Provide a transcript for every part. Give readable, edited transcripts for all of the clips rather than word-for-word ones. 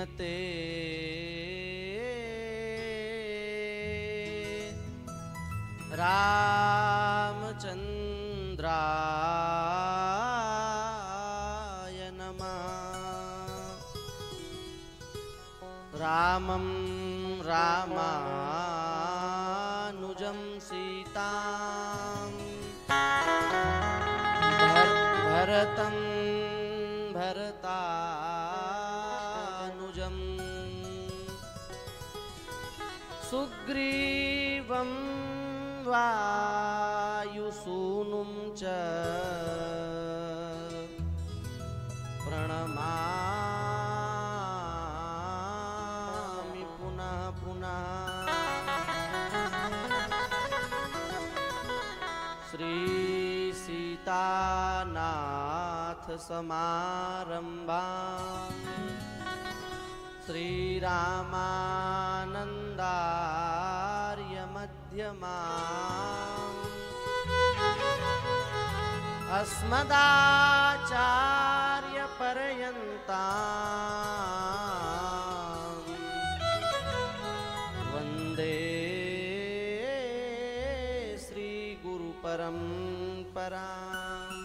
श्रीमते रामचंद्राय नमः। रामं रामानुजं सीतां भरतं भरतानुजं सुग्रीवं वायुसूनुं च प्रणमामि पुनः पुनः। श्री सीतानाथ समारंभां श्रीरामानंदार्य मध्यमाम् अस्मदाचार्य पर्यन्तां वन्दे श्री गुरु परम्पराम्।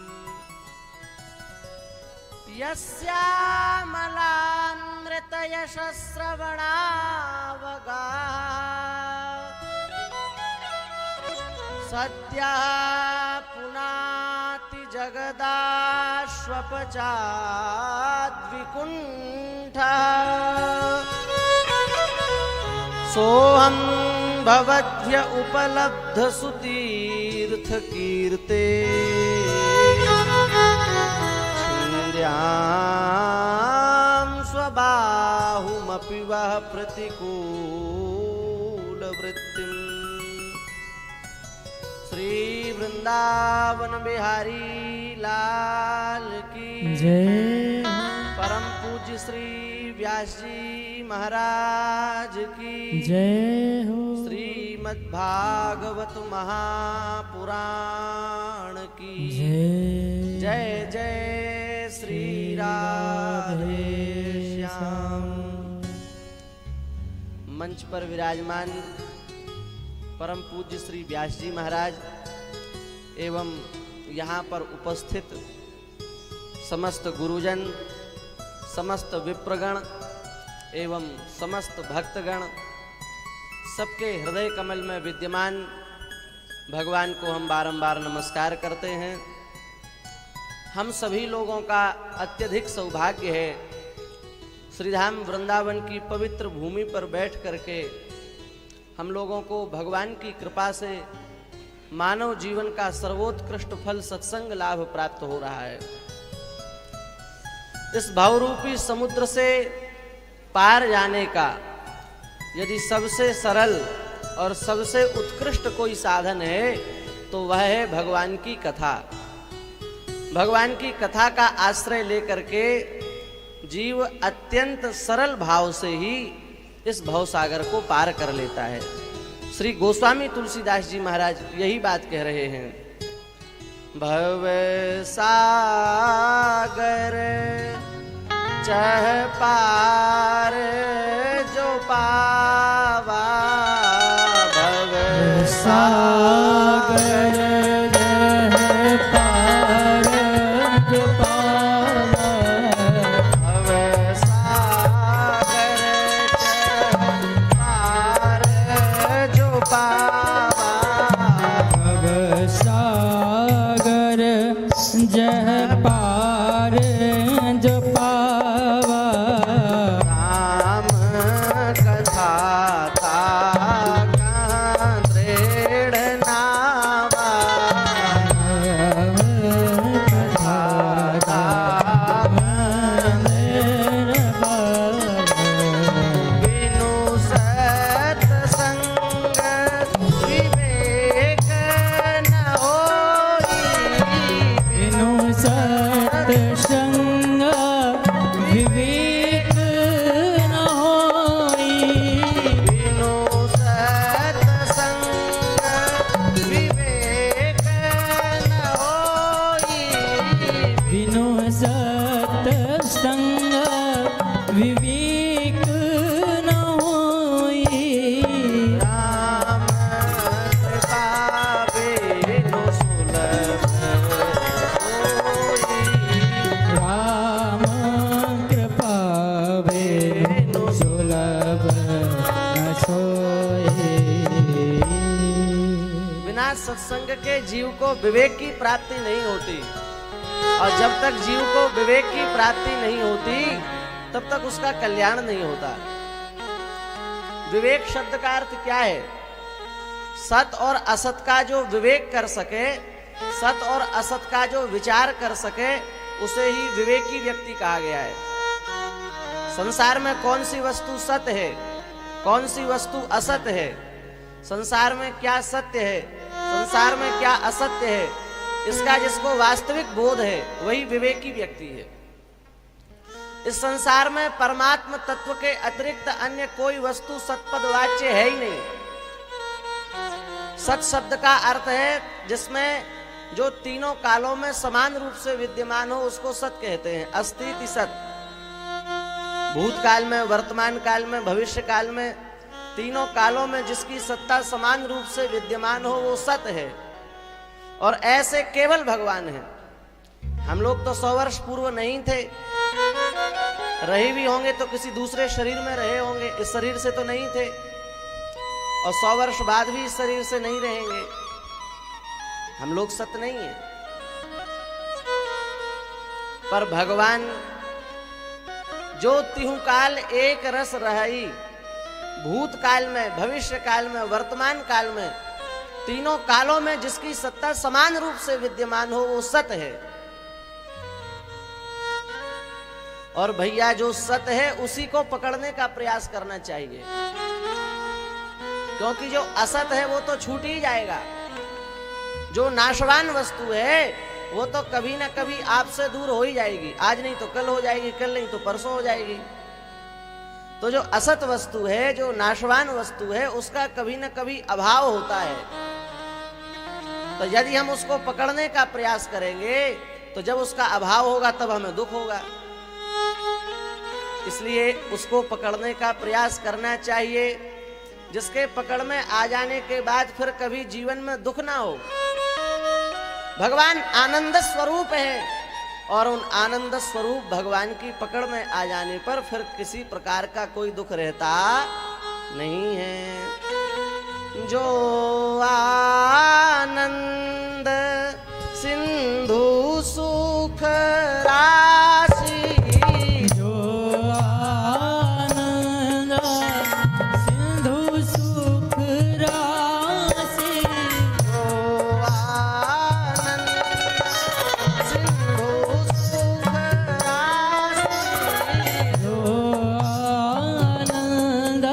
यस्यामलानृतयशस्रवणावगाः सद्यः पुनाति जगदाश्वपचाद्विकुण्ठः। सोऽहं भवद्भ्य उपलब्धसुतीर्थकीर्ते छिन्द्यां स्वबाहुमपि वः प्रतिकूलवृत्तिम्। श्री वृंदावन बिहारी लाल की जय। परम पूज्य श्री व्यास जी महाराज की जय हो। श्रीमद्भागवत महापुराण की जय। जय जय श्री राधे श्याम। मंच पर विराजमान परम पूज्य श्री व्यास जी महाराज एवं यहाँ पर उपस्थित समस्त गुरुजन, समस्त विप्रगण एवं समस्त भक्तगण, सबके हृदय कमल में विद्यमान भगवान को हम बारंबार नमस्कार करते हैं। हम सभी लोगों का अत्यधिक सौभाग्य है श्रीधाम वृंदावन की पवित्र भूमि पर बैठ करके हम लोगों को भगवान की कृपा से मानव जीवन का सर्वोत्कृष्ट फल सत्संग लाभ प्राप्त हो रहा है। इस भावरूपी समुद्र से पार जाने का यदि सबसे सरल और सबसे उत्कृष्ट कोई साधन है तो वह है भगवान की कथा। भगवान की कथा का आश्रय लेकर के जीव अत्यंत सरल भाव से ही इस भवसागर को पार कर लेता है। श्री गोस्वामी तुलसीदास जी महाराज यही बात कह रहे हैं। भव सागर चह पार जो पावा, भव सागर बिना सत्संग के जीव को विवेक की प्राप्ति नहीं होती, और जब तक जीव को विवेक की प्राप्ति नहीं होती तब तक उसका कल्याण नहीं होता। विवेक शब्द का अर्थ क्या है? सत और असत का जो विवेक कर सके, सत और असत का जो विचार कर सके, उसे ही विवेकी व्यक्ति कहा गया है। संसार में कौन सी वस्तु सत्य है, कौन सी वस्तु असत्य है, संसार में क्या सत्य है, संसार में क्या असत्य है, इसका जिसको वास्तविक बोध है वही विवेकी व्यक्ति है। इस संसार में परमात्मा तत्व के अतिरिक्त अन्य कोई वस्तु सत्पद वाच्य है ही नहीं। सत शब्द का अर्थ है जिसमें जो तीनों कालों में समान रूप से विद्यमान हो, उसको सत कहते हैं। अस्तिति सत, भूतकाल में, वर्तमान काल में, भविष्य काल में, तीनों कालों में जिसकी सत्ता समान रूप से विद्यमान हो वो सत है। और ऐसे केवल भगवान हैं। हम लोग तो 100 वर्ष पूर्व नहीं थे, रहे भी होंगे तो किसी दूसरे शरीर में रहे होंगे, इस शरीर से तो नहीं थे, और 100 वर्ष बाद भी इस शरीर से नहीं रहेंगे। हम लोग सत्य नहीं है। पर भगवान जो तिहु काल एक रस रही, भूतकाल में, भविष्य काल में, वर्तमान काल में, तीनों कालों में जिसकी सत्ता समान रूप से विद्यमान हो वो सत है। और भैया जो सत है उसी को पकड़ने का प्रयास करना चाहिए, क्योंकि जो असत है वो तो छूट ही जाएगा। जो नाशवान वस्तु है वो तो कभी ना कभी आपसे दूर हो ही जाएगी, आज नहीं तो कल हो जाएगी, कल नहीं तो परसों हो जाएगी। तो जो असत वस्तु है, जो नाशवान वस्तु है, उसका कभी ना कभी अभाव होता है। तो यदि हम उसको पकड़ने का प्रयास करेंगे तो जब उसका अभाव होगा तब हमें दुख होगा। इसलिए उसको पकड़ने का प्रयास करना चाहिए, जिसके पकड़ में आ जाने के बाद फिर कभी जीवन में दुख ना हो। भगवान आनंद स्वरूप है, और उन आनंद स्वरूप भगवान की पकड़ में आ जाने पर फिर किसी प्रकार का कोई दुख रहता नहीं है। जो आनंद सिंधु सुख राशि, जो आनंद सिंधु सुख राशि, जो आनंद सिंधु सुख राशि, जो आनंद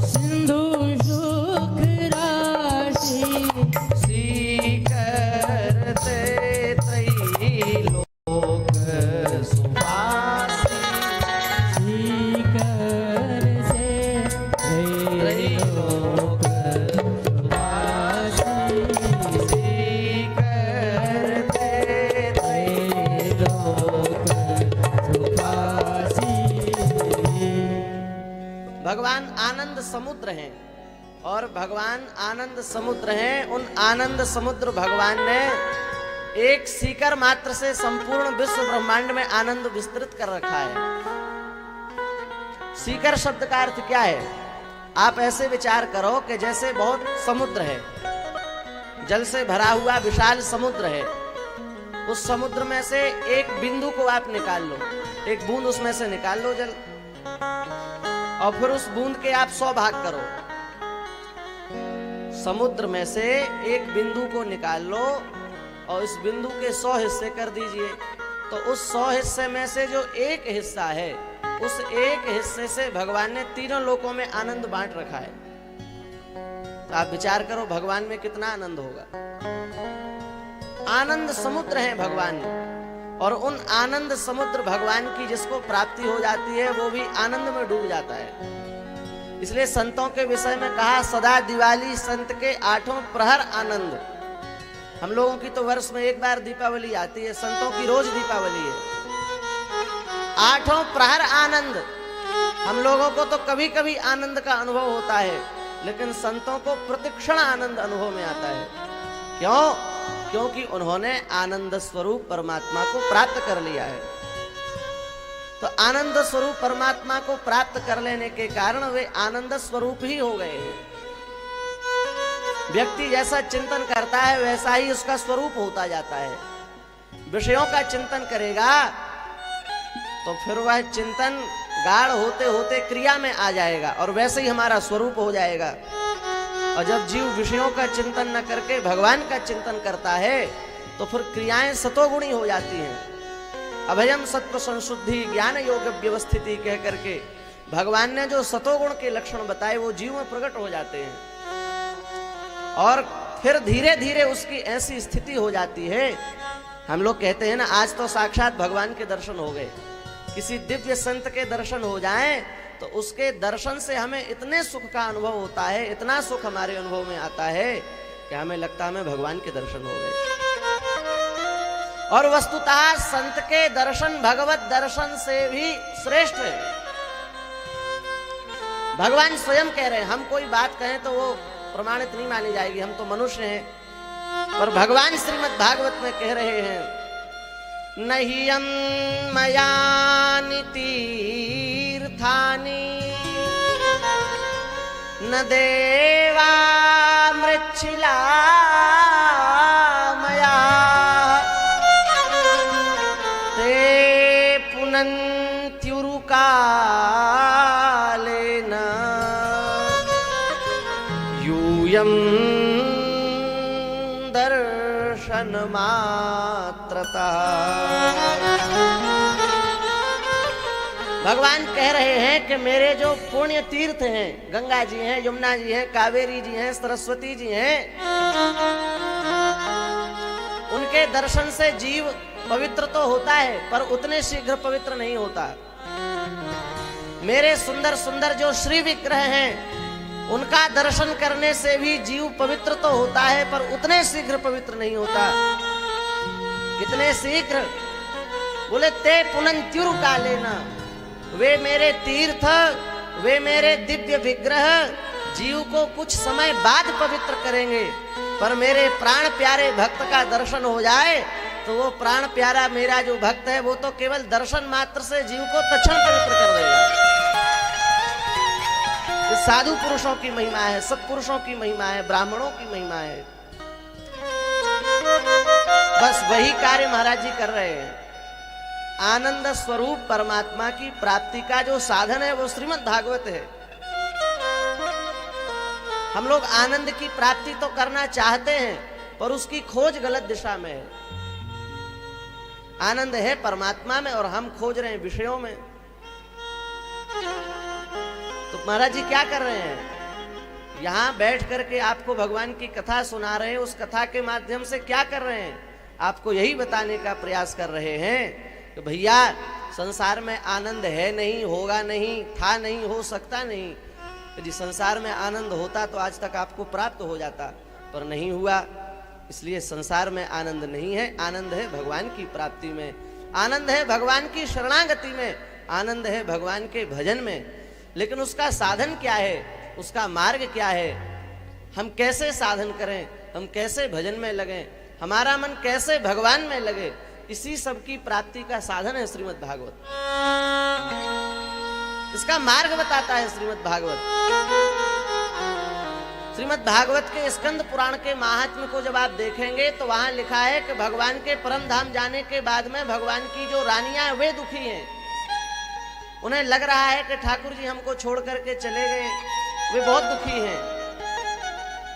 सिंधु सुख राशि, करते त्रैलोक सुवासी, सीकर से त्रैलोक सुवासी, करते त्रैलोक सुखासी। भगवान आनंद समुद्र हैं, और भगवान आनंद समुद्र हैं। उन आनंद समुद्र भगवान ने एक सीकर मात्र से संपूर्ण विश्व ब्रह्मांड में आनंद विस्तृत कर रखा है। सीकर शब्द का अर्थ क्या है? आप ऐसे विचार करो कि जैसे बहुत समुद्र है, जल से भरा हुआ विशाल समुद्र है, उस समुद्र में से एक बिंदु को आप निकाल लो, एक बूंद उसमें से निकाल लो जल, और फिर उस बूंद के आप 100 भाग करो। समुद्र में से एक बिंदु को निकाल लो और इस बिंदु के 100 हिस्से कर दीजिए, तो उस 100 हिस्से में से जो एक हिस्सा है, उस एक हिस्से से भगवान ने तीनों लोकों में आनंद बांट रखा है। तो आप विचार करो भगवान में कितना आनंद होगा। आनंद समुद्र है भगवान, और उन आनंद समुद्र भगवान की जिसको प्राप्ति हो जाती है वो भी आनंद में डूब जाता है। इसलिए संतों के विषय में कहा, सदा दिवाली संत के 8 प्रहर आनंद। हम लोगों की तो वर्ष में एक बार दीपावली आती है, संतों की रोज दीपावली है। 8 प्रहर आनंद। हम लोगों को तो कभी कभी आनंद का अनुभव होता है, लेकिन संतों को प्रतिक्षण आनंद अनुभव में आता है। क्यों? क्योंकि उन्होंने आनंद स्वरूप परमात्मा को प्राप्त कर लिया है। तो आनंद स्वरूप परमात्मा को प्राप्त कर लेने के कारण वे आनंद स्वरूप ही हो गए हैं। व्यक्ति जैसा चिंतन करता है वैसा ही उसका स्वरूप होता जाता है। विषयों का चिंतन करेगा तो फिर वह चिंतन गाढ़ होते होते क्रिया में आ जाएगा और वैसे ही हमारा स्वरूप हो जाएगा। और जब जीव विषयों का चिंतन न करके भगवान का चिंतन करता है तो फिर क्रियाएं सतोगुणी हो जाती हैं। अभयम सत्व संशुद्धि ज्ञान योग व्यवस्थिति कह करके भगवान ने जो सतोगुण के लक्षण बताए वो जीव में प्रकट हो जाते हैं और फिर धीरे धीरे उसकी ऐसी स्थिति हो जाती है। हम लोग कहते हैं ना, आज तो साक्षात भगवान के दर्शन हो गए। किसी दिव्य संत के दर्शन हो जाएं तो उसके दर्शन से हमें इतने सुख का अनुभव होता है, इतना सुख हमारे अनुभव में आता है कि हमें लगता है हमें भगवान के दर्शन हो गए। और वस्तुतः संत के दर्शन भगवत दर्शन से भी श्रेष्ठ है। भगवान स्वयं कह रहे हैं, हम कोई बात कहें तो वो प्रमाणित नहीं मानी जाएगी, हम तो मनुष्य हैं। पर भगवान श्रीमद् भागवत में कह रहे हैं, नहियं मयानि तीर्थानि न देवा मृच्छिला मया ते पुनन्त्युरुकालेन यूयं दर्शन मात्रता। भगवान कह रहे हैं कि मेरे जो पुण्य तीर्थ हैं, गंगा जी हैं, यमुना जी हैं, कावेरी जी हैं, सरस्वती जी हैं, उनके दर्शन से जीव पवित्र तो होता है पर उतने शीघ्र पवित्र नहीं होता। मेरे सुंदर सुंदर जो श्री विग्रह हैं उनका दर्शन करने से भी जीव पवित्र तो होता है पर उतने शीघ्र पवित्र नहीं होता। कितने शीघ्र? बोले ते पुनन्त्युरुकालेन, वे मेरे तीर्थ, वे मेरे दिव्य विग्रह जीव को कुछ समय बाद पवित्र करेंगे। पर मेरे प्राण प्यारे भक्त का दर्शन हो जाए तो वो प्राण प्यारा मेरा जो भक्त है वो तो केवल दर्शन मात्र से जीव को तत्क्षण पवित्र कर देगा। साधु पुरुषों की महिमा है, सत्पुरुषों की महिमा है, ब्राह्मणों की महिमा है। बस वही कार्य महाराज जी कर रहे हैं। आनंद स्वरूप परमात्मा की प्राप्ति का जो साधन है वो श्रीमद् भागवत है। हम लोग आनंद की प्राप्ति तो करना चाहते हैं पर उसकी खोज गलत दिशा में है। आनंद है परमात्मा में और हम खोज रहे हैं विषयों में। तो महाराज जी क्या कर रहे हैं? यहां बैठ करके आपको भगवान की कथा सुना रहे हैं। उस कथा के माध्यम से क्या कर रहे हैं? आपको यही बताने का प्रयास कर रहे हैं कि भैया संसार में आनंद है नहीं, होगा नहीं, था नहीं, हो सकता नहीं। यदि संसार में आनंद होता तो आज तक आपको प्राप्त हो जाता, पर नहीं हुआ। इसलिए संसार में आनंद नहीं है। आनंद है भगवान की प्राप्ति में, आनंद है भगवान की शरणागति में, आनंद है भगवान के भजन में। लेकिन उसका साधन क्या है, उसका मार्ग क्या है, हम कैसे साधन करें, हम कैसे भजन में लगें, हमारा मन कैसे भगवान में लगे, इसी सब की प्राप्ति का साधन है श्रीमद् भागवत। इसका मार्ग बताता है श्रीमद् भागवत। श्रीमद् भागवत के स्कंद पुराण के महात्म्य को जब आप देखेंगे तो वहां लिखा है कि भगवान के परम धाम जाने के बाद में भगवान की जो रानियां हैं वे दुखी हैं। उन्हें लग रहा है कि ठाकुर जी हमको छोड़ करके चले गए, वे बहुत दुखी हैं।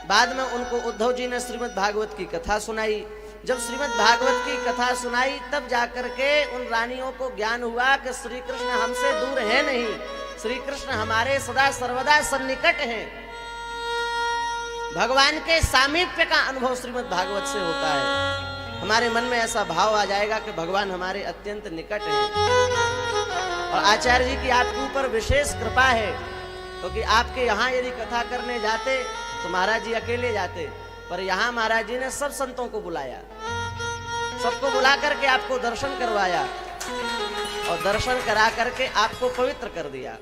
बाद में उनको उद्धव जी ने श्रीमद् भागवत की कथा सुनाई। जब श्रीमद् भागवत की कथा सुनाई तब जाकर के उन रानियों को ज्ञान हुआ कि श्री कृष्ण हमसे दूर है नहीं, श्री कृष्ण हमारे सदा सर्वदा सन्निकट हैं। भगवान के सामीप्य का अनुभव श्रीमद् भागवत से होता है। हमारे मन में ऐसा भाव आ जाएगा कि भगवान हमारे अत्यंत निकट हैं। और आचार्य जी की आपके ऊपर विशेष कृपा है, क्योंकि आपके यहाँ यदि कथा करने जाते तो महाराज जी अकेले जाते, पर यहाँ महाराज जी ने सब संतों को बुलाया, सबको बुला करके आपको दर्शन करवाया और दर्शन करा करके आपको पवित्र कर दिया।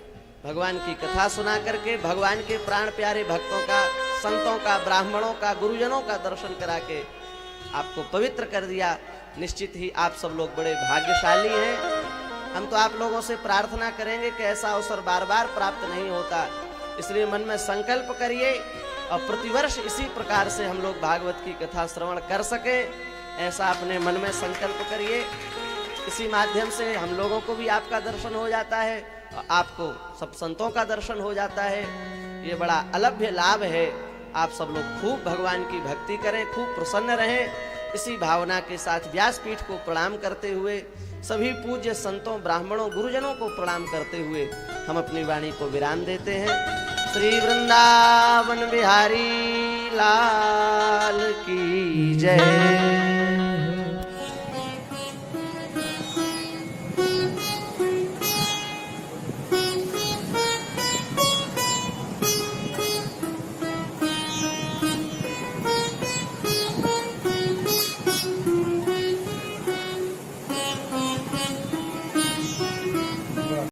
भगवान की कथा सुना करके भगवान के प्राण प्यारे भक्तों का, संतों का, ब्राह्मणों का, गुरुजनों का दर्शन करा के आपको पवित्र कर दिया। निश्चित ही आप सब लोग बड़े भाग्यशाली हैं। हम तो आप लोगों से प्रार्थना करेंगे कि ऐसा अवसर बार बार प्राप्त नहीं होता, इसलिए मन में संकल्प करिए और प्रतिवर्ष इसी प्रकार से हम लोग भागवत की कथा श्रवण कर सके, ऐसा अपने मन में संकल्प करिए। इसी माध्यम से हम लोगों को भी आपका दर्शन हो जाता है और आपको सब संतों का दर्शन हो जाता है। ये बड़ा अलभ्य लाभ है। आप सब लोग खूब भगवान की भक्ति करें, खूब प्रसन्न रहें। इसी भावना के साथ व्यासपीठ को प्रणाम करते हुए, सभी पूज्य संतों, ब्राह्मणों, गुरुजनों को प्रणाम करते हुए हम अपनी वाणी को विराम देते हैं। श्री वृंदावन बिहारी लाल की जय।